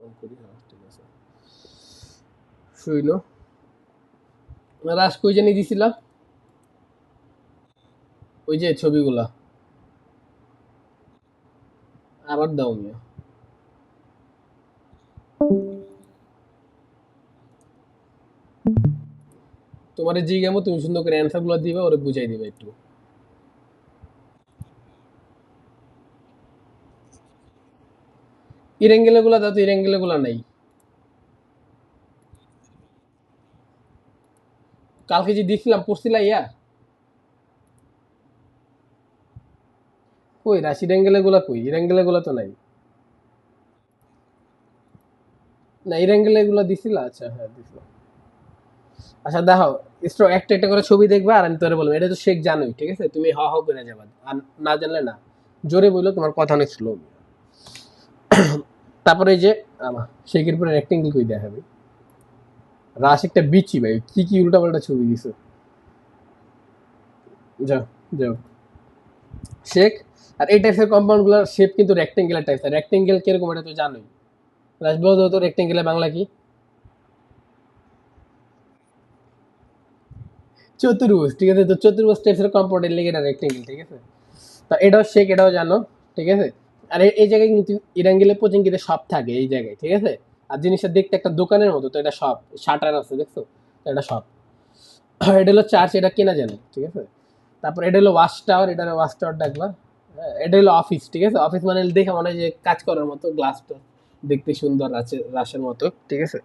On করি, হ্যাঁ ঠিক আছে। শুইল রাস কই জানি দিছিলাম, ওই যে ছবিগুলা আবার দাও মিয়া। তোমার জিজ্ঞামো, তুমি সুন্দর করে অ্যান্সার গুলো দিবে, ওরে বুঝাই দিবে একটু। ইরেঙ্গেলে গুলা দাও তো, ইরেঙ্গেলে গুলা নাই। কালকে যে দিছিলাম পড়ছিলা ইয়া, কই রাশি ইরেঙ্গেলে গুলা কই, ইরেঙ্গেলে গুলা তো নাই। না ইরেঙ্গেলে গুলা দিছিলা, আচ্ছা হ্যাঁ দিছিলাম। আচ্ছা দেখো, একটা একটা করে ছবি দেখবা আর আমি তোরে বলবো, এটা তো শেখ জানোই, ঠিক আছে? তুমি হ হ করে যাবা, আর না জানলে না। জোরে বললো, তোমার কথা অনেক স্লো। তারপরে এই যে আমার শেখের পরে রেক্টেঙ্গেল কই দেখাবে, রাশ একটা বিচি ভাই, কি কি উল্টা পাল্টা ছবি দিছো। যাও যাও শেখ। আর এই টাইপের কম্পাউন্ড গুলোর শেপ কিন্তু রেক্টেঙ্গেলের টাইপ, রেক্টেঙ্গেল কিরকম এটা তো জানোই। রাশ বলো তো রেক্টেঙ্গেলের বাংলা কি? চতুর্ভুজ, ঠিক আছে? তো চতুর্ভুজ টাইপের কম্পাউন্ডের লেগে এটা রেক্টেঙ্গেল, ঠিক আছে? তা এটাও শেখ, এটাও জানো, ঠিক আছে? আর এই জায়গায় কিন্তু ইরাঙ্গেলে পোচিংকিতে সব থাকে এই জায়গায়, ঠিক আছে? আর জিনিসটা দেখতে একটা দোকানের মতো, তো এটা সব শাটার আছে দেখছো, তো এটা সব। এটা হলো চার্চ, এটা কেনা জানো, ঠিক আছে? তারপর এটা হলো ওয়াচ টাওয়ার, এটা ওয়াচ টাওয়ার ডাকবা। এটা হলো অফিস, ঠিক আছে? অফিস মানে দেখে মনে হয় যে কাজ করার মতো, গ্লাসটা দেখতে সুন্দর আছে রাশের মতো, ঠিক আছে?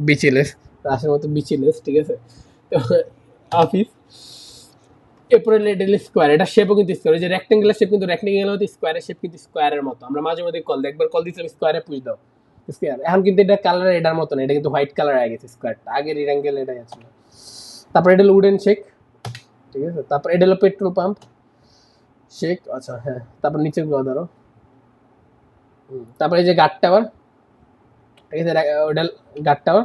বিচিলেস, রাশের মতো বিচিলেস, ঠিক আছে? তো অফিস। এরপরে এটা হলো স্কোয়ার, এটা শেপও কিন্তু স্কোয়ার, যে রেক্টেঙ্গুলার শেপ কিন্তু রেক্টেঙ্গেল মতো, স্কোয়ারের শেপ কিন্তু স্কোয়ারের মতো। আমরা মাঝে মধ্যে কল দিই, একবার কল দিয়েছিলাম স্কোয়ারে, পুষ দাও স্কোয়ার। এখন কিন্তু এটা কালার এটার মতো না, এটা কিন্তু হোয়াইট কালার হয়ে গেছে স্কোয়ারটা, আগের রিরাঙ্গেল এটাই আছে। তারপর এটা হলো উডেন শেক, ঠিক আছে? তারপর এটা হলো পেট্রোল পাম্প শেক, আচ্ছা হ্যাঁ। তারপর নিচের গুলো ধরো। তারপর এই যে গার্ড টাওয়ার, ঠিক আছে? ওটা গার্ড টাওয়ার।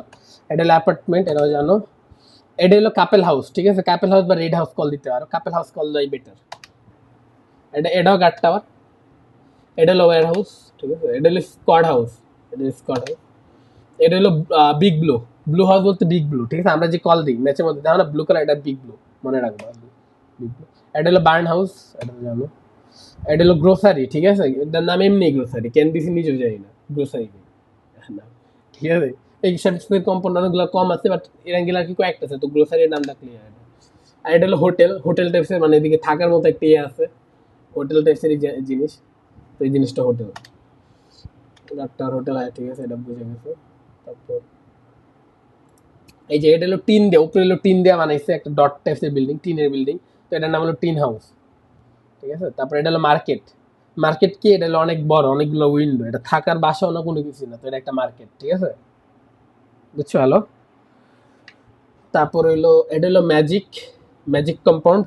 এটা হলো অ্যাপার্টমেন্ট, এটাও জানো। এটা হলো কাপেল হাউস, ঠিক আছে? কাপেল হাউস বা রেড হাউস কল দিতে পারো, কাপেল হাউস কল দেয় বেটার। এটাও গার্ড টাওয়ার। এটা হলো ওয়্যার হাউস, ঠিক আছে? এটা হলো স্কোয়াড হাউস, এটা স্কোয়াড হাউস। এটা হলো বিগ ব্লু, ব্লু হাউস বলতে বিগ ব্লু, ঠিক আছে? আমরা যে কল দিই ম্যাচের মধ্যে, দেখো না ব্লু কালার, এটা বিগ ব্লু, মনে রাখবা বিগ ব্লু। এটা হলো বার্ন হাউস, এটা জানো। এটা হলো গ্রোসারি, ঠিক আছে? এটার নাম এমনি গ্রোসারি, কেন দিছি নিজেও জানি না, গ্রোসারি না, ঠিক আছে? এই সার্ভিসের কম্পাউন্ড অনেকগুলো কম আছে, বাট এরাঙ্গিলা কি কয়েকটা আছে, তো গ্রোসারির নামটা ক্লিয়ার। আর এটা হলো হোটেল, হোটেল টাইপসের, মানে এদিকে থাকার মতো একটা ইয়ে আছে, হোটেল টাইপসের জিনিস, তো এই জিনিসটা হোটেল, একটা হোটেল হয়, ঠিক আছে? এটা বুঝে গেছে। তারপর এই যে এটা হলো টিন দেওয়া, উপরে হলো টিন দেওয়া বানাইছে, একটা ডট টাইপসের বিল্ডিং, টিনের বিল্ডিং, তো এটার নাম হলো টিন হাউস, ঠিক আছে? তারপর এটা হলো মার্কেট, মার্কেট কি, এটা হলো অনেক বড়, অনেকগুলো উইন্ডো, এটা থাকার বাসাও না, কোনো কিছু না, তো এটা একটা মার্কেট, ঠিক আছে? বুঝছো? হ্যালো। তারপর হইলো এটা হলো ম্যাজিক, ম্যাজিক কম্পাউন্ড।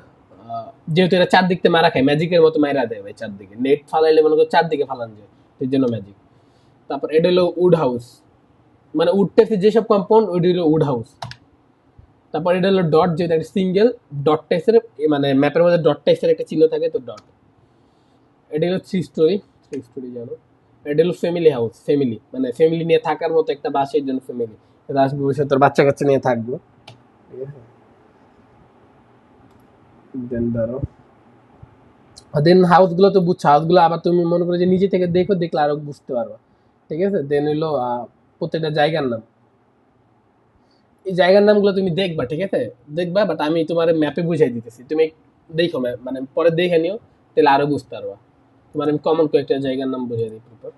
যেহেতু এটা চারদিক থেকে মারা খায়, ম্যাজিকের মতো মারা দেয় ভাই, চারদিকে নেট ফালাইলে মনে করো চারদিকে ফালান যায়, এর জন্য ম্যাজিক। তারপর এটা হলো উড হাউস, মানে উড টাইপের যেসব কম্পাউন্ড, ওইটা হলো উড হাউস। তারপর এটা হলো ডট, যেটা একটা সিঙ্গেল ডট টাইপের, মানে ম্যাপের মধ্যে ডট টাইপের একটা চিহ্ন থাকে, তো ডট। এটা হলো থ্রি স্টোরি, থ্রি স্টোরি জানো। এটা হলো ফ্যামিলি হাউস, ফ্যামিলি মানে ফ্যামিলি নিয়ে থাকার মতো একটা বাসার জন্য ফ্যামিলি, রাজ ভবিষ্যৎ তোর বাচ্চা কাচ্চা নিয়ে থাকবো, ঠিক আছে? দেন ধরো, দেন হাউস গুলো তো বুঝছো, হাউস গুলো আবার তুমি মনে করো যে নিজে থেকে দেখো, দেখলে আরো বুঝতে পারবা, ঠিক আছে? দেন হইলো প্রত্যেকটা জায়গার নাম, এই জায়গার নামগুলো তুমি দেখবা, ঠিক আছে? দেখবা, বাট আমি তোমার ম্যাপে বুঝাই দিতেছি, তুমি দেখো মানে পরে দেখে নিও, তাহলে আরো বুঝতে পারবা। তোমার আমি কমন কয়েকটা জায়গার নাম বুঝাই দিই প্রপার।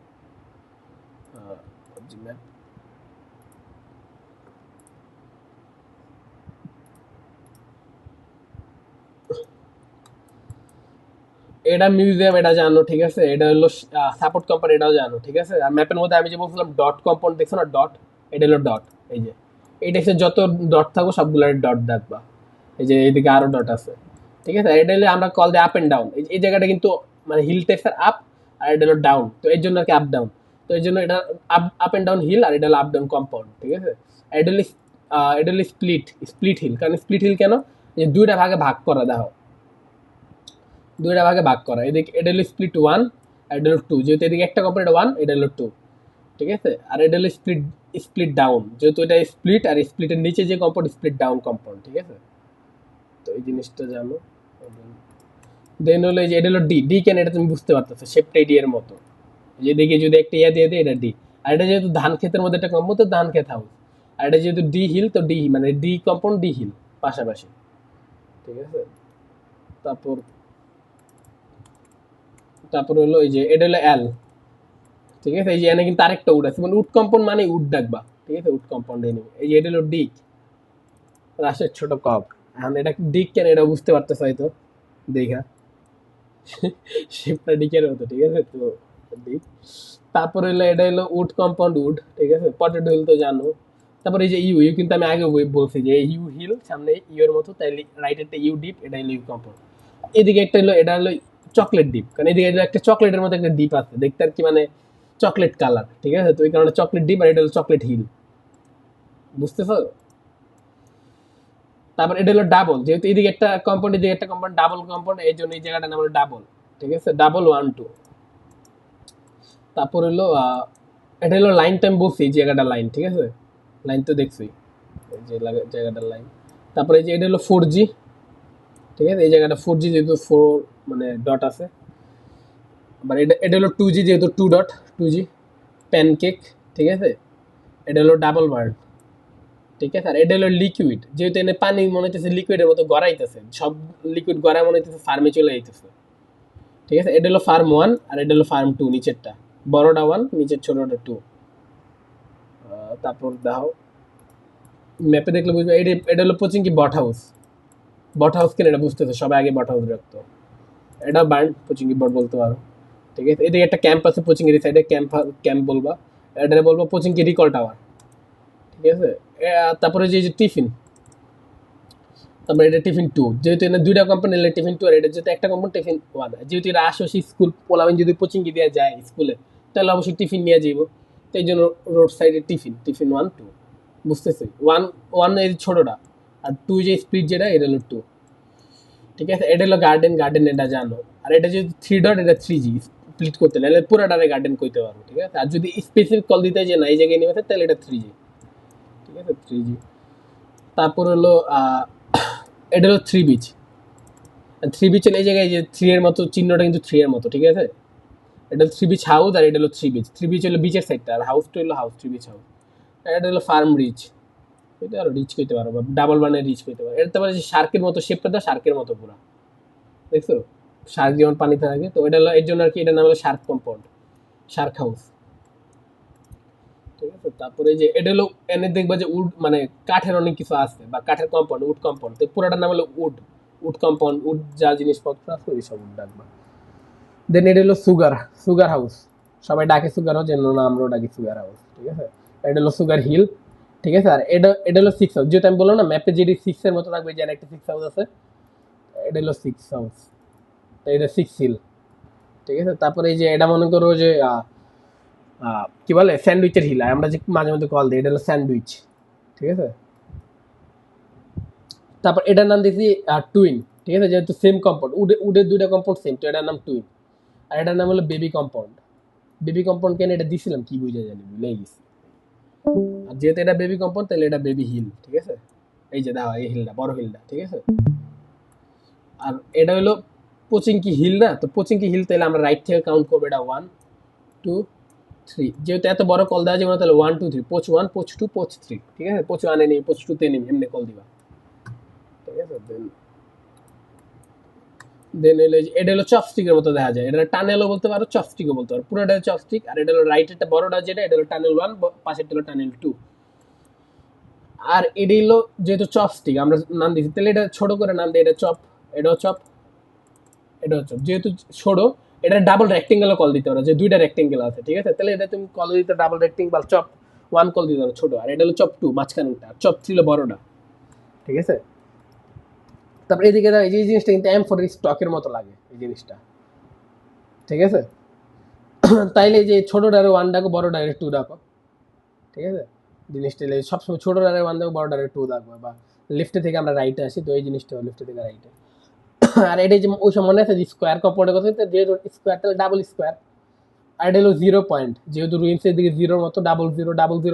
এটা মিউজিয়াম, এটা জানো, ঠিক আছে? এটা হলো সাপোর্ট কোম্পানি, এটাও জানো, ঠিক আছে? আর ম্যাপের মধ্যে আমি যে বলছিলাম ডট কম্পাউন্ড, দেখছো না ডট, এটা হলো ডট। এই যে এই টেক্সটের যত ডট থাকবো সবগুলোর ডট দেখবা, এই যে এইদিকে আরো ডট আছে, ঠিক আছে? এটা হলে আমরা কল দিই আপ এন্ড ডাউন, এই জায়গাটা কিন্তু মানে হিল টেক্সের আপ, আর এটা হলো ডাউন, তো এর জন্য আর কি আপ ডাউন, তো এই জন্য এটা up up and down hill, আর এটা হলো আপ ডাউন কম্পাউন্ড, ঠিক আছে? আর এটা হলো স্প্লিট, স্প্লিট হিল, কারণ স্প্লিট হিল কেন, যে দুইটা ভাগে ভাগ করা, দেখো দুইটা ভাগে ভাগ করা, এদিকে এটা হলো স্প্লিট ওয়ান, আর এটা হলো টু, যেহেতু এদিকে একটা কম্পাউন্ড, এটা ওয়ান, এটা হলো টু, ঠিক আছে। আর এটা হলো স্প্লিট স্প্লিট ডাউন, যেহেতু এটা স্প্লিট আর স্প্লিটের নিচে যে কম্পাউন্ড স্প্লিট ডাউন কম্পাউন্ড, ঠিক আছে। তো এই জিনিসটা জানো। দেন হলো এই যে এটা হলো ডি, ডি কেন এটা তুমি বুঝতে পারতেছো, শেপটা ডি এর মতো, যেদিকে যদি একটা ইয়া দিয়ে দিই এটা ডি। আর এটা যেহেতু ধান ক্ষেতের মধ্যে একটা কম্পাউন্ড, তো ধান ক্ষেত হাউস। আর এটা যেহেতু ডি হিল, তো ডি মানে ডি কম্পাউন্ড ডি হিল পাশাপাশি, ঠিক আছে। তারপর তারপর হলো এই যে এটা হলো এল, ঠিক আছে। এই যে এখানে কিন্তু আরেকটা উড আছে, মানে উড কম্পাউন্ড মানে উড ডাকবা, ঠিক আছে, উড কম্পাউন্ড এনে। এই যে এটা হলো ডিক, রাশের ছোট কপ। এখন এটা ডিক কেন এটা বুঝতে পারতেছ হয়তো দেখা, শেপটা ডিকের মতো, ঠিক আছে। তো ডিক। তারপর হলো এটা হলো উড কম্পাউন্ড উড, ঠিক আছে। পটেটো হিল তো জানো। তারপর এই যে ইউ, ইউ কিন্তু আমি আগে বলছি যে ইউ হিল সামনে ইউ এর মতো, তাই রাইট একটা ইউ ডিপ, এটা হলো ইউ কম্পাউন্ড। এদিকে একটা হলো এটা হলো চকলেট ডিপ, কারণ এদিকে একটা চকলেটের মতো একটা ডিপ আছে দেখতে আর কি, মানে চকলেট কালার, ঠিক আছে। তো এই কারণে চকলেট ডিপ, আর এটা হলো চকলেট হিল, বুঝতেছো। তারপর এটা হলো ডাবল, যেহেতু এদিকে একটা কম্পাউন্ড এদিকে একটা কম্পাউন্ড, ডাবল কম্পাউন্ড, এই জন্য এই জায়গাটার নাম হলো ডাবল, ঠিক আছে, ডাবল 1 2। তারপর হলো এটা হলো লাইন টাইম বলছি, এই জায়গাটা লাইন, ঠিক আছে, লাইন তো দেখছি, এই যে জায়গাটার লাইন। তারপরে এই যে এটা হলো 4G, ঠিক আছে, এই জায়গাটা 4G যেহেতু 4 মানে ডট আছে। আবার এটা এটা হলো 2G যেহেতু 2 ডট, 2G প্যানকেক, ঠিক আছে। এটা হলো ডাবল বার্ন, ঠিক আছে। আর এটা হলো লিকুইড, যেহেতু এনে পানি মনে হইতেছে লিকুইডের মতো গড়াইতেছে, সব লিকুইড গড়া মনে হইতেছে ফার্মে চলে যাইতেছে, ঠিক আছে। এটা হলো ফার্ম 1 আর এটা হলো ফার্ম 2, নিচেরটা বড়টা 1 নিচের ছোটটা 2। তারপর দাও ম্যাপে দেখলে বুঝবে, এটা হলো পচিংকি বট হাউস। বট হাউস কেন এটা বুঝতেছে, সবাই আগে বট হাউস রাখতো। এটা বার্ন পচিংকি বট বলতে পারো, ঠিক আছে। এদিকে একটা ক্যাম্প আছে পচিংকির সাইডে, ক্যাম্প বলবা। এটা বলবো পচিংকি রিকল টাওয়ার, ঠিক আছে। তারপরে যে টিফিন, তারপরে এটা টিফিন 2, যেহেতু এটা দুইটা কোম্পানি এলে টিফিন 2, আর এটা যেহেতু একটা কোম্পানি টিফিন 1। যেহেতু এটা আশেপাশে স্কুল পোলাবেন, যদি পচিংকি দেওয়া যায় স্কুলে, তাহলে অবশ্যই টিফিন নিয়ে যাইব। তো এই জন্য রোড সাইডে টিফিন, টিফিন 1 2, বুঝতেছি। 1 এই ছোটটা, আর 2 যে স্পিড যেটা, এটা হলো 2, ঠিক আছে। এটা হলো গার্ডেন, গার্ডেন এটা জানো। আর এটা যদি 3 ডট, এটা 3G স্প্লিট করতে হলে পুরোটারে গার্ডেন কইতে পারবো, ঠিক আছে। আর যদি স্পেসিফিক কল দিতে যে না এই জায়গায় নিয়ে তাহলে এটা 3G, ঠিক আছে, 3G। তারপর হলো এটা হলো 3 বিচ। 3 বিচ হলো এই জায়গায় যে 3 এর মতো চিহ্নটা কিন্তু 3 এর মতো, ঠিক আছে। এটা 3 বিচ হাউস, আর এটা হলো 3 বিচ। 3 বিচ হলো বিচের সাইডটা, আর হাউসটা হলো হাউস 3 বিচ হাউস। এটা হলো ফার্ম রিচ, কইতে পারো রিচ কইতে পারো, বা ডাবল বানের রিচ কইতে পারো। এটা তো যে শার্কের মতো শেপটা, দাও শার্কের মতো পুরো, দেখছো শার্ক যেমন পানিতে থাকে, তো এটা হলো এর জন্য আর কি, এটার নাম হলো শার্ক কম্পাউন্ড, শার্ক হাউস, ঠিক আছে। তারপরে যে এটা হলো এনে দেখবা যে উড মানে কাঠের অনেক কিছু আছে, বা কাঠের কম্পাউন্ড, উড কম্পাউন্ড, তো পুরোটার নাম হলো উড, উড কম্পাউন্ড, উড যা জিনিসপত্র আছে ওই সব উড ডাকবা। দেন এটা হলো সুগার, সুগার হাউস, সবাই ডাকে সুগার হাউস, জন্য না আমরাও ডাকি সুগার হাউস, ঠিক আছে। এটা হলো সুগার হিল, ঠিক আছে। আর এটা হলো 6 হাউস, যেহেতু আমি বললাম না ম্যাপে যেটি 6 এর মতো থাকবে, যে একটা 6 হাউস আছে, এটা হলো 6 হাউস, তো এটা 6 হিল, ঠিক আছে। তারপরে এই যে এটা মনে করো যে কি বলে স্যান্ডউইচের হিল, আমরা যে মাঝে মধ্যে কল দিই, এটা হলো স্যান্ডউইচ, ঠিক আছে। তারপর এটার নাম দিয়েছি টুইন, ঠিক আছে, যেহেতু সেম কম্পাউন্ড, উডের দুইটা কম্পাউন্ড সেম, তো এটার নাম টুইন। আর এটার নাম হলো বেবি কম্পাউন্ড। বেবি কম্পাউন্ড কেন এটা দিছিলাম কি বুঝে জানি, ভুলে গেছি। আর যেহেতু এটা বেবি কম্পাউন্ড, তাহলে এটা বেবি হিল, ঠিক আছে। এই যে দাও এই হিলটা, বড় হিলটা, ঠিক আছে। আর এটা হলো পোচিংকি হিল না, তো পোচিংকি হিল তাহলে আমরা রাইট থেকে কাউন্ট করবো, এটা 1 2 3, যেহেতু এত বড় কল দেওয়া যাবে না, তাহলে 1 2 3, পোচ 1 পোচ 2 পোচ 3, ঠিক আছে। পোচ 1 এ নেই, পোচ 2 তে নেই, এমনি কল দিবা, ঠিক আছে। দেন দেন হলো এটা হলো চপস্টিকের মতো দেখা যায়, এটা টানেলও বলতে পারো, চপস্টিকও বলতে পারো, পুরোটা চপস্টিক। আর এটা হলো রাইটেরটা বড়টা যেটা, এটা হলো টানেল 1, পাশেরটা হলো টানেল 2। আর এটা হলো যেহেতু চপস্টিক আমরা নাম দিচ্ছি, তাহলে এটা ছোট করে নাম দিই, এটা চপ, এটাও চপ, এটাও চপ। যেহেতু ছোট, এটা ডাবল রেক্টেঙ্গেলও কল দিতে পারো, যে দুইটা রেক্টেঙ্গেল আছে, ঠিক আছে। তাহলে এটা তুমি কল দিতে ডাবল রেক্টেঙ্গেল চপ 1 কল দিতে পারো ছোট, আর এটা হলো চপ 2 মাঝখানেটা, চপ 3 হলো বড়টা, ঠিক আছে। তারপরে এদিকে দাও, এই যে জিনিসটা কিন্তু এম ফোর স্টকের মতো লাগে এই জিনিসটা, ঠিক আছে। তাইলে এই যে ছোটটারে 1 ডাকো, বড়টারে 2 ডাকো, ঠিক আছে। জিনিসটা সবসময় ছোটটারে 1 ডাকো, বড়টারে 2 ডাকবো। বা লিফটে থেকে আমরা রাইটে আসি, তো এই জিনিসটা লিফটে থেকে রাইটে। আর এটা যে ওই সময় মনে আছে যে স্কোয়ার কম্পাউন্ডের কথা, যেহেতু স্কোয়ার তাহলে ডাবল স্কোয়ার। আর এটা হলো 0 পয়েন্ট, যেহেতু রুইন্সের দিকে 0 মতো ডাবল জিরো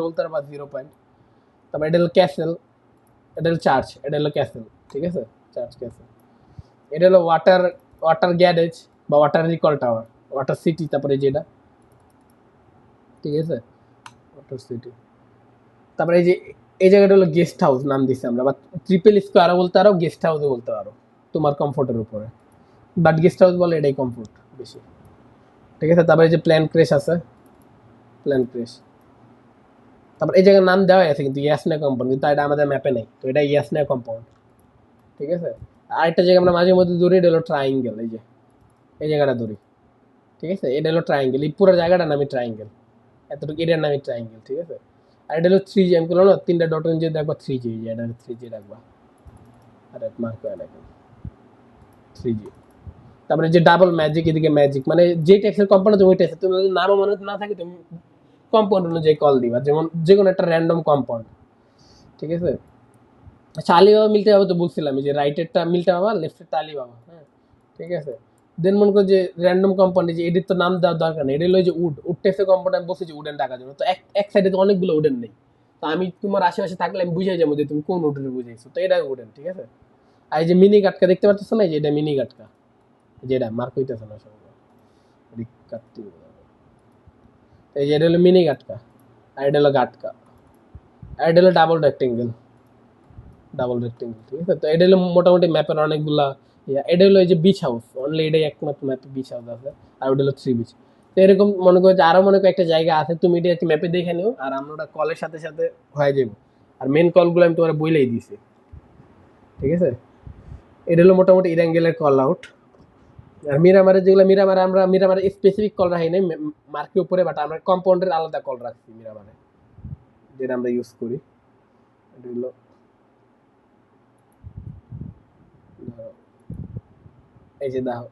বলতে পারো বা 0 পয়েন্ট। তারপর এটা হলো ক্যাসেল, এটা হলো চার্চ, এটা হলো ক্যাসেল, ঠিক আছে, চার্চ ক্যাসেল। এটা হলো ওয়াটার গ্যারেজ বা water recall tower, water city. তারপরে যেটা, ঠিক আছে, ওয়াটার সিটি। তারপরে এই যে এই জায়গাটা হলো গেস্ট হাউস নাম দিচ্ছি আমরা, বা ট্রিপল স্কোয়ারও বলতে পারো, গেস্ট হাউসও বলতে পারো, তোমার কমফোর্টের উপরে। বাট গেস্ট হাউস বলে এটাই কমফোর্ট বেশি, ঠিক আছে। তারপরে যে প্ল্যান ক্রেশ আছে, প্ল্যান ক্রেশ। তারপর এই জায়গার নাম দেওয়া আছে কিন্তু ইয়াসনা কম্পাউন্ড, কিন্তু এটা আমাদের ম্যাপে নেই, তো এটা ইয়াসনা কম্পাউন্ড, ঠিক আছে। আরেকটা জায়গা আমরা মাঝে মধ্যে ধরি, এটা হলো ট্রাইঙ্গেল, এই যে এই জায়গাটা ধরি, ঠিক আছে। এটা হলো ট্রাইঙ্গেল, এই পুরো জায়গাটার নামই ট্রাইঙ্গেল, এতটুকু এরিয়ার নামই ট্রাইঙ্গেল, ঠিক আছে। আর এটা হলো 3G, আমি বললাম না 3টা ডট যে দেখবা 3G, এটা 3G রাখবা, আর এক মার্ক করে রাখবেন 3G। তারপরে যে ডাবল ম্যাজিক, এদিকে ম্যাজিক, মানে যে টেক্সের কম্পাউন্ড তুমি ওই টেক্সের, তুমি যদি নামও মনে না থাকে তুমি কম্পাউন্ড অনুযায়ী কল দিবা, যেমন যে কোনো একটা র্যান্ডম কম্পাউন্ড, ঠিক আছে। আচ্ছা, আলিবাবা মিলতে পারবে তো বলছিলাম, যে রাইটেরটা মিলতে পাবা, লেফটেরটা আলিবাবা, হ্যাঁ, ঠিক আছে। দেন মনে করো যে র্যান্ডম কম্পাউন্ড, যে এটির তো নাম দেওয়ার দরকার নেই, এটা হলো যে উড টেক্সের কম্পাউন্ড, আমি বলছি যে উডেন টাকার জন্য, তো এক সাইডে তো অনেকগুলো উডেন নেই, তো আমি তোমার আশেপাশে থাকলে আমি বুঝাই যাবো যে তুমি কোন উডেন বুঝাইছো, তো এটা উডেন, ঠিক আছে। আর এই যে মিনি গাটকা দেখতে পাচ্ছ না, যে এটা মিনি গাটকা, যেটা মার্ক হইতেছে না সব, কাটতে, এই যে এটা হলো মিনি গাটকা, আর এটা হলো গাটকা, আর এটা হলো ডাবল রেক্টেঙ্গেল, ঠিক আছে। তো এটা হলো মোটামুটি ম্যাপের অনেকগুলা এটা হলো এই যে বিচ হাউস, অনলি এটাই একমাত্র ম্যাপে বিচ হাউস আছে, আর ওটা হলো 3 বিচ। তো এরকম মনে করো যে আরো মনে করো একটা জায়গা আছে, তুমি এটা একটু ম্যাপে দেখে নিও, আর আমরা কলের সাথে সাথে হয়ে যাবো। আর মেন কলগুলো আমি তোমার বইলেই দিছি, ঠিক আছে। এটা হলো মোটামুটি ইরাঙ্গেলের কল আউট। আর মিরামারে যেগুলো, আমরা মিরামারে স্পেসিফিক কল রাখি নাই মার্কের উপরে, বাট আমরা কম্পাউন্ডের আলাদা কল রাখছি মিরামারে, যেটা আমরা ইউজ করি। এটা হলো এই যে দেখো,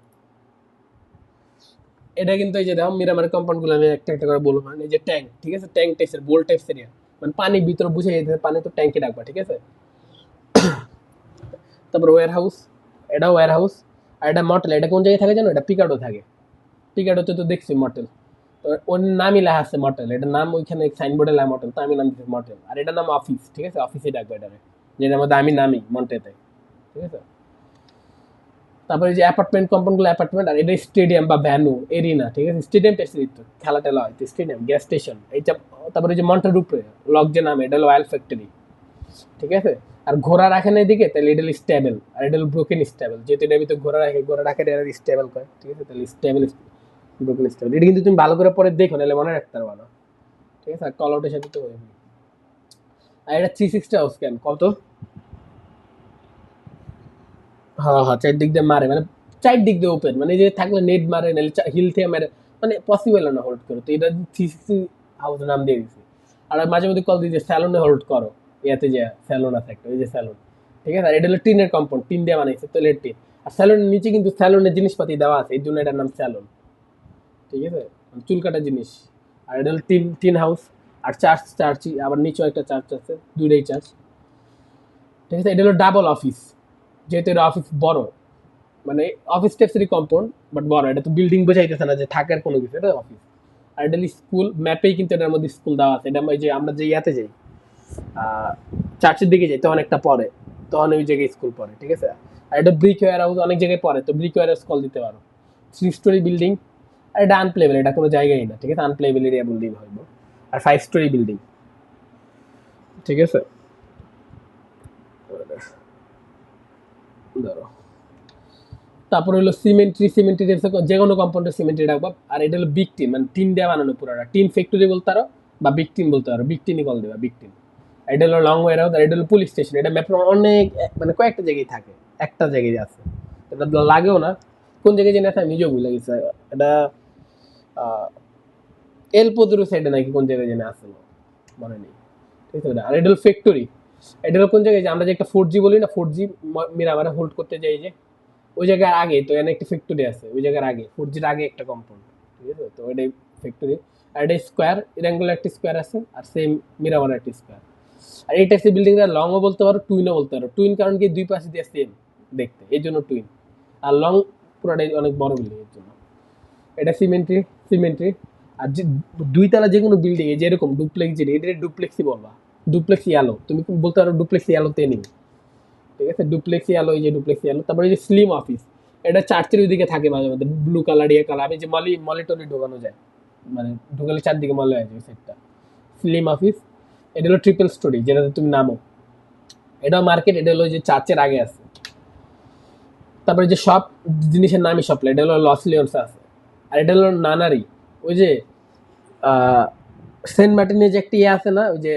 এটা কিন্তু এই যে দেখো মিরামারের কম্পাউন্ড গুলো আমি একটা একটা করে বলবো, মানে এই যে ট্যাঙ্ক, ঠিক আছে, ট্যাঙ্ক টেক্সের বোল টেক্স এরিয়া, মানে পানি ভিতরে বুঝে যেতে, পানি তো ট্যাঙ্কে রাখবা, ঠিক আছে। তারপর ওয়ার হাউস, এটা ওয়ার হাউস। আর এটা মটেল, এটা কোন জায়গায় থাকে জানো, এটা পিকাডো থাকে, পিকাডোতে তো দেখছি মটেল, তো ওর নামই লেখা আছে মটেল, এটার নাম ওইখানে সাইনবোর্ডে লেখা মটেল, তো আমি নাম দিচ্ছি মটেল। আর এটার নাম অফিস, ঠিক আছে, অফিসে ডাকবো এটারে, যেটার মধ্যে আমি নামি মন্টেতে, ঠিক আছে। তারপরে যে অ্যাপার্টমেন্ট কম্পাউন্ডগুলো, অ্যাপার্টমেন্ট। আর এটা স্টেডিয়াম বা ভ্যানু এরিনা, ঠিক আছে, স্টেডিয়াম টেস্ট খেলা টেলা হয়, স্টেডিয়াম, গ্যাস স্টেশন, এইটা। তারপরে যে মন্টের উপরে লক যে নামে, এটা হলো অয়েল ফ্যাক্টরি, ঠিক আছে। আর ঘোড়া রাখে না এদিকে, তাহলে এটা হলো স্টেবল, আর এটা হলো ব্রোকেন স্টেবল, যেহেতু এটার ভিতরে ঘোড়া রাখে, ঘোড়া রাখে এটা স্টেবল করে, ঠিক আছে, তাহলে স্টেবল, ব্রোকেন স্টেবল। এটা কিন্তু তুমি ভালো করে পরে দেখো, নাহলে মনে রাখতে পারবা না, ঠিক আছে। আর কল আউটের সাথে তো হয়ে, আর এটা 360 হাউস ক্যান কত, হ্যাঁ হ্যাঁ, চারদিক দিয়ে মারে, মানে চারদিক দিয়ে ওপেন, মানে যে থাকলে নেট মারে, নাহলে হিল থেকে মারে, মানে পসিবল না হোল্ড করো, তো এটা 360 হাউস নাম দিয়ে দিছি। আর মাঝে মধ্যে কল দিয়েছে স্যালুনে হোল্ড করো, ইয়াতে যে স্যালুন আছে একটা, ওই যে স্যালুন, ঠিক আছে। আর এটা হলো টিনের কম্পাউন্ড, টিন দিয়ে বানাইছে, তো টিন। আর স্যালুনের নিচে কিন্তু স্যালুনের জিনিসপাতি দেওয়া আছে, এই জন্য এটার নাম স্যালুন, ঠিক আছে, চুল কাটা জিনিস। আর এটা হলো টিন টিন হাউস। আর চার্চই, আবার নিচেও একটা চার্চ আছে, দুইটাই চার্চ, ঠিক আছে। এটা হলো ডাবল অফিস, যেহেতু এটা অফিস বড়, মানে অফিস টাইপসেরই কম্পাউন্ড, বাট বড়, এটা তো বিল্ডিং বোঝাইতেছে না যে থাকার কোনো কিছু, এটা অফিস। আর এটা স্কুল, ম্যাপেই কিন্তু এটার মধ্যে স্কুল দেওয়া আছে, এটা যে আমরা যে ইয়াতে যাই, চার্চের দিকে যাই, তখন একটা পরে, তখন ওই জায়গায় স্কুল পড়ে, ঠিক আছে। আর এটা ব্রিক ওয়ার হাউস, অনেক জায়গায় পড়ে, তো ব্রিক ওয়ার হাউস কল দিতে পারো। 3 স্টোরি বিল্ডিং। আর এটা আনপ্লেবল, এটা কোনো জায়গায় না, ঠিক আছে, আনপ্লেবল এরিয়া বললেই হইব। আর 5 স্টোরি বিল্ডিং, ঠিক আছে। ধরো, তারপর হলো সিমেন্ট্রি, যে কোনো কম্পাউন্ডের সিমেন্ট্রি রাখবো। আর এটা হলো বিগ টিন, মানে টিন দিয়ে বানানো পুরোটা, টিন ফ্যাক্টরি বলতে পারো, বা বিগ টিন বলতে পারো, বিগ টিনই কল দেবা, বিগ টিন। এটা হলো লং ওয়ে রাউট। আর এটা হলো পুলিশ স্টেশন, এটা ম্যাপের অনেক, মানে কয়েকটা জায়গায় থাকে, একটা জায়গায় আছে, এটা লাগেও না, কোন জায়গায় জেনে আছে আমি নিজেও ভুলে গেছি। এটা এলপোদুরু সাইডে নাকি কোন জায়গায় জেনে আছে, মনে নেই, ঠিক আছে। আর এটা হলো ফ্যাক্টরি, এটা হলো কোন জায়গায়, যে আমরা যে একটা 4G বলি না, 4G মিরামারে হোল্ড করতে যাই, যে ওই জায়গার আগে তো এখানে একটা ফ্যাক্টরি আছে, ওই জায়গার আগে 4Gর আগে একটা কম্পাউন্ড, ঠিক আছে, তো ওইটাই ফ্যাক্টরি। আর এটা স্কোয়ার, ইরাঙ্গুলার একটা স্কোয়ার আছে, আর সেম মিরামার একটা স্কোয়ার। আর এই টাইপের বিল্ডিংটা লংও বলতে পারো, টুইনও বলতে পারো। টুইন কারণ কি, দুই পাশে দিয়ে সেম দেখতে, এই জন্য টুইন। আর লং পুরোটাই অনেক বড় বিল্ডিং, এর জন্য। এটা সিমেন্ট্রি। আর যে দুইতলা যে কোনো বিল্ডিং এ যেরকম ডুপ্লেক্স, যে এটা ডুপ্লেক্সই বলবা, ডুপ্লেক্স ইয়ালো, তুমি বলতে পারো ডুপ্লেক্স ইয়ালোতে নিই, ঠিক আছে, ডুপ্লেক্স ইয়ালো, এই যে ডুপ্লেক্স ইয়ালো। তারপরে এই যে স্লিম অফিস, এটা চার্চের ওইদিকে থাকে মাঝে মধ্যে, ব্লু কালার ইয়ে কালার, আমি যে মলিটনে ঢোকানো যায়, মানে ঢোকালে চারদিকে মলে আছে ওই সেটটা, স্লিম অফিস। এটা হলো ট্রিপল স্টোরি, যেটাতে তুমি নামো, এটা মার্কেট, এটা হলো যে চার্চের আগে আছে। তারপরে যে সব জিনিসের নামই সপ্লাই, এটা হলো লস লিওন্স আছে। আর এটা হলো নানারি, ওই যে সেন্ট মার্টিনে যে একটা ইয়ে আছে না, ওই যে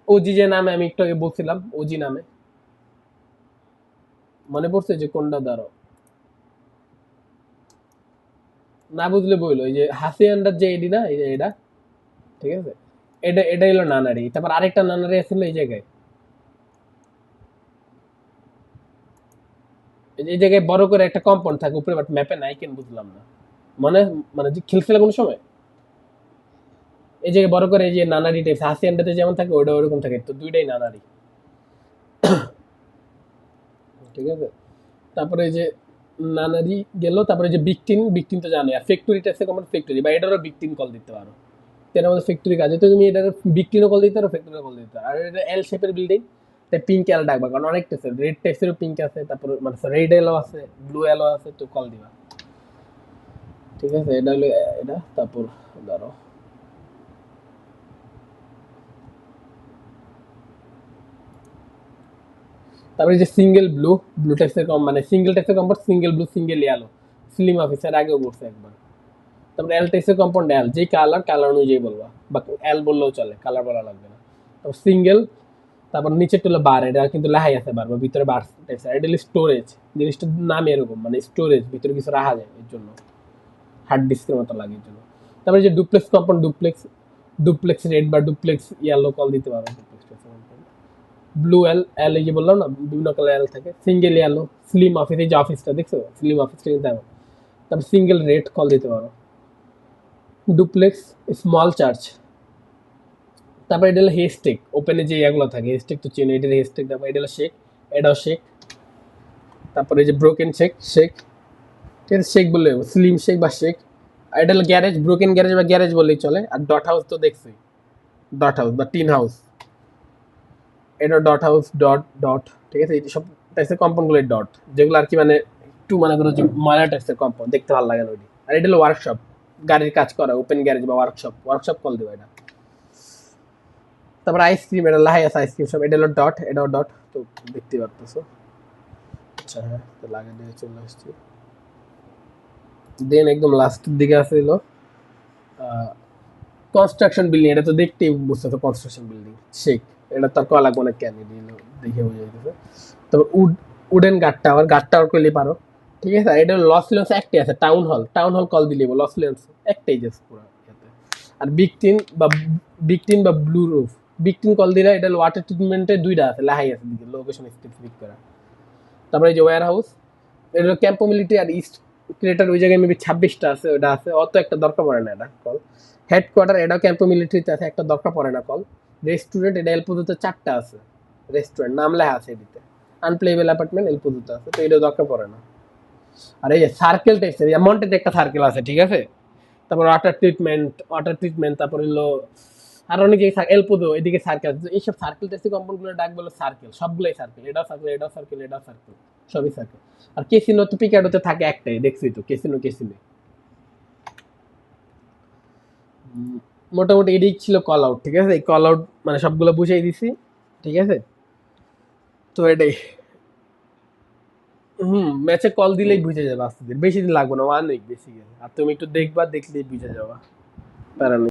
ওজি যে নামে আমি একটু আগে বলছিলাম, ওজি নামে, মনে পড়ছে যে কোনটা, দ্বারা না বুঝলে বইলো, ওই যে হাসিয়ান্ডার যে এডি না, এই যে এটা, ঠিক আছে, এটা হলো নানারি। তারপর আরেকটা নানারি আছিল এই জায়গায়, এই জায়গায় বড় করে একটা কম্পাউন্ড থাকে উপরে, বাট ম্যাপে নাই কেন বুঝলাম না, মানে মানে যে খেলছিল কোনো সময়, এই জায়গায় বড় করে এই যে নানারি টাইপ, হাসিয়ান্ডাতে যেমন থাকে ওইটা ওরকম থাকে, তো দুইটাই নানারি, ঠিক আছে। তারপরে এই যে নানারি গেল, তারপরে যে বিকটিন তো জানো, আর ফ্যাক্টরি টাইপসে কোন ফ্যাক্টরি, বা এটারও বিকটিন কল দিতে পারো, এর মধ্যে ফ্যাক্টরি কাজে তো তুমি এটার বিকটিনও কল দিতে পারো, ফ্যাক্টরিও কল দিতে পারো। আর এটা এল শেপের বিল্ডিং, তাই পিঙ্ক এল ডাকবা, কারণ অনেক টেক্সের, রেড টেক্সেরও পিঙ্ক আছে, তারপর মানে রেড এলো আছে, ব্লু এলো আছে, তো কল দিবা, ঠিক আছে। এটা হলো এটা, তারপর ধরো তারপরে যে সিঙ্গেল ব্লু টেক্সের কম, মানে সিঙ্গেল টেক্সের compound, single blue, single yellow, slim অফিসের আগেও বলছে একবার। তারপরে এল টেক্সের কম্পাউন্ড এল, যেই কালার অনুযায়ী বলবা, বা এল বললেও চলে, কালার বলা লাগবে না। তারপর সিঙ্গেল, তারপর নিচের টুলো বার, এটা কিন্তু লেখাই আছে বার, বা ভিতরে বার টাইপস, এটা হলো স্টোরেজ, জিনিসটার নাম এরকম, মানে স্টোরেজ, ভিতরে কিছু রাখা যায় এর জন্য, হার্ড ডিস্কের মতো লাগে এর জন্য। তারপরে যে ডুপ্লেক্স কম্পাউন্ড, ডুপ্লেক্স রেড বা ডুপ্লেক্স ইয়েলো কল দিতে পারো, ব্লু এল, এই যে বললাম না বিভিন্ন কালার এল থাকে, সিঙ্গেল ইয়েলো, স্লিম অফিস, এই যে অফিসটা দেখছো, স্লিম অফিসটা কিন্তু এমন। তারপর সিঙ্গেল রেড কল দিতে পারো, ডুপ্লেক্স স্মল চার্চ। তারপর এটা হলো হেস্টেক, ওপেনে যে এগুলো থাকে, হেস্টেক তো চেন, এটা হেস্টেক। তারপর এটা হলো শেক, এটাও শেক। তারপরে যে ব্রোকেন শেক, ঠিক আছে, শেক বললে স্লিম শেক বা শেক। আর এটা হলো গ্যারেজ, ব্রোকেন গ্যারেজ বা গ্যারেজ বললেই চলে। আর ডট হাউস তো দেখছি, ডট হাউস বা টিন হাউস, এটা ডট হাউস, ডট, ঠিক আছে। এই সব টাইপসের কম্পাউন্ডগুলো ডট, যেগুলো আর কি মানে একটু মনে করো যে ময়লা টাইপসের কম্পাউন্ড, দেখতে ভালো লাগে না ওইটি। আর এটা হলো ওয়ার্কশপ, গাড়ির কাজ করা, ওপেন গ্যারেজ বা ওয়ার্কশপ কল দেবো এটা। তারপর আইসক্রিম, এটা লাহাই আছে আইসক্রিম সব, এটা হলো ডট, এটাও ডট, তো দেখতে পারতেছো। আচ্ছা হ্যাঁ, তো লাগে দিয়ে চলে আসছি। দেন একদম লাস্টের দিকে আছে হলো কনস্ট্রাকশন বিল্ডিং, এটা তো দেখতেই বুঝতেছো কনস্ট্রাকশন বিল্ডিং, শেখ, এটা তার কলা কোন কেন দেখে বুঝে যেতেছে। তারপর উডেন গার্ড টাওয়ার করলে পারো, ঠিক আছে। আর এটা লস লিয়ন্স একটাই আছে, টাউন হল কল দিলে লস লিয়ন্স একটাই জাস্ট পুরো ইয়াতে। আর বিগ টিন বা ব্লু রুফ, বিগ টিন কল দিলে এটা ওয়াটার ট্রিটমেন্টে দুইটা আছে, লাহাই আছে দিকে, লোকেশন স্পেসিফিক করা। তারপরে এই যে ওয়্যার হাউস, এটা হলো ক্যাম্পো মিলিটারি আর ইস্ট ক্রিয়েটার, ওই জায়গায় মেবি 26টা আছে, ওটা আছে, অত একটা দরকার পড়ে না এটা কল। হেডকোয়ার্টার, এটাও ক্যাম্পো মিলিটারিতে আছে, একটা দরকার পড়ে না কল। রেস্টুরেন্ট, এটা এলপুজোতে 4টা আছে, রেস্টুরেন্ট নাম লেখা আছে এদিকে। আনপ্লেবেল অ্যাপার্টমেন্ট এলপুজোতে আছে, তো এটা দরকার পড়ে না। আর এই যে সার্কেল টেক্সট, মন্টেতে একটা সার্কেল আছে, ঠিক আছে। তারপর ওয়াটার ট্রিটমেন্ট, তারপর হলো আর অনেক এলপুজো, এদিকে সার্কেল, এইসব সার্কেল টেক্সি কম্পাউন্ড গুলো ডাক বলে সার্কেল, সবগুলোই সার্কেল, এটাও সার্কেল, এটাও সার্কেল, এটাও সার্কেল, সবই সার্কেল। আর কেসিনো তো পিকাডোতে থাকে একটাই, দেখছি তো, কেসিনো। মোটামুটি এটাই ছিল কল আউট, ঠিক আছে। এই কল আউট মানে সবগুলো বুঝাই দিছি, ঠিক আছে। তো এটাই, ম্যাচে কল দিলেই বুঝে যাবে আস্তে ধীরে, বেশি দিন লাগবে না, 1 উইক বেশি গেলে। আর তুমি একটু দেখলেই বুঝে যাবা, প্যারা নেই।